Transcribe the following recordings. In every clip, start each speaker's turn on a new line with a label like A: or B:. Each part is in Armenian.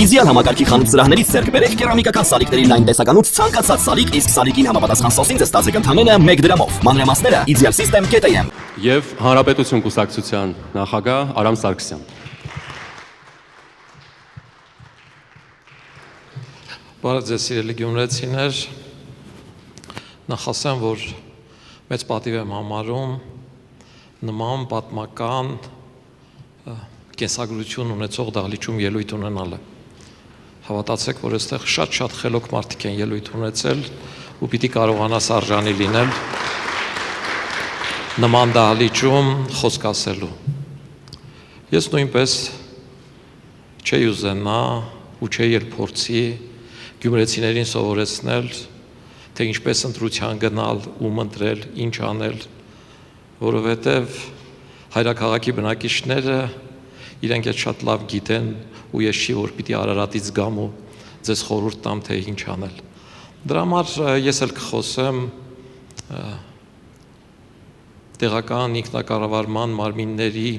A: Իդեալ համակարգի խանութ սրահներից ձեռք բերեք կերամիկական սալիկների լայն տեսականուց ցանկացած սալիկ, իսկ սալիկին համապատասխան սոսին ստացեք ընդամենը 1 դրամով։ Մանրամասները idealsystem.am
B: Եվ Հանրապետություն կուսակցության նախագահ Արամ Սարգսյան։
C: Բարև ձեզ սիրելի գյումրեցիներ, նախ ասեմ, որ մեծ պատիվ եմ համարում նման պատմական կենսագրություն ունեցող դահլիճում ելույթ ունենալը։ Հավատացեք, որ այստեղ շատ խելոք մարդիկ են ելույթ ունեցել ու պիտի կարողանաս արժանի լինել նման դահլիճում խոսք ասելու։ Ես նույնպես չէի ուզենա ու չէի էլ փորձի գյումրեցիներին սովորեցնել, թե ինչպես ընտրության գնալ, ում ընտրել, ինչ անել, որովհետև հայրաքաղաքի բնակիչները իրենք էլ շատ լավ գիտեն ու ես չի, որ պիտի Արարատից գամ ու ձեզ խորհուրդ տամ, թե ինչ անել։ Դրա համար ես էլ կխոսեմ տեղական ինքնակառավարման մարմինների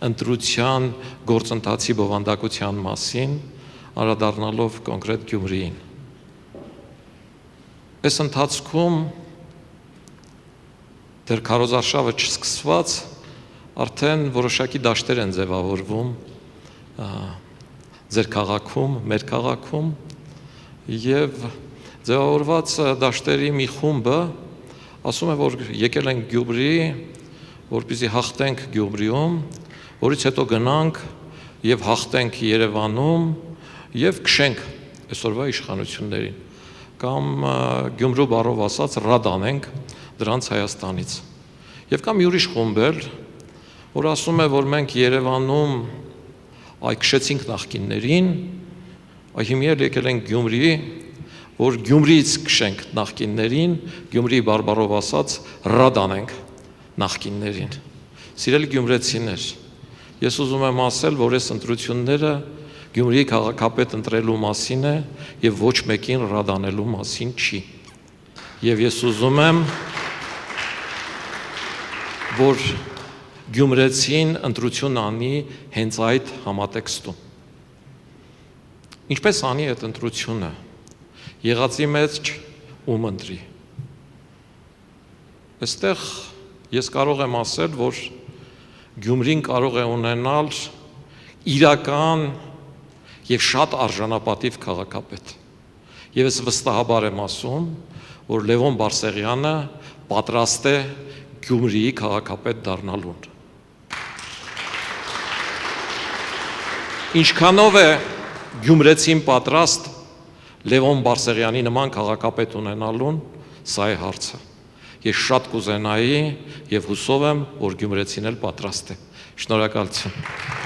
C: ընտրության գործընթացի բովանդակության մասին, անդրադառնալով կոնկրետ Գյումրիին։ Այս ընթացքում դեռ քարոզարշավը չսկսված արդեն որոշակի դաշտեր են ձևավորվում ձեր քաղաքում, մեր քաղաքում եւ ձևավորված դաշտերի մի խումբը ասում է, որ եկել են Գյումրի, որպեսզի հաղթենք Գյումրիում, որից հետո գնանք եւ հաղթենք Երևանում եւ քշենք այսօրվա իշխանություններին կամ Գյումրու բառով ասած ռադ անենք դրանց Հայաստանից։ Եվ կամ ուրիշ խումբ էլ, որ ասում է, որ մենք Երևանում այ քշեցինք նախկիններին, այ հիմա եկել ենք Գյումրի, որ Գյումրիից քշենք նախկիններին, Գյումրի բարբառով ասած ռադ անենք նախկիններին։ Սիրելի գյումրեցիներ, ես ուզում եմ ասել, որ այս ընտրությունները Գյումրիի քաղաքապետ ընտրելու մասին է եւ ոչ մեկին ռադ անելու մասին չի։ Եվ ես ուզում եմ, որ գյումրեցին ընտրություն անի հենց այդ համատեքստում։ Ինչպես անի այդ ընտրությունը։ Եղածի մեջ ում ընտրի։ Այստեղ ես կարող եմ ասել, որ Գյումրին կարող է ունենալ իրական եւ շատ արժանապատիվ քաղաքապետ։ Եվ ես վստահաբար եմ ասում, որ Լևոն Բարսեղյանը պատրաստ է Գյումրիի քաղաքապետ դառնալուն։ Ինչքանով է գյումրեցին պատրաստ Լևոն Բարսեղյանի նման քաղաքապետ ունենալուն, սա է հարցը։ Ես շատ կուզենայի եւ հուսով եմ, որ գյումրեցին էլ պատրաստ է։ Շնորհակալություն։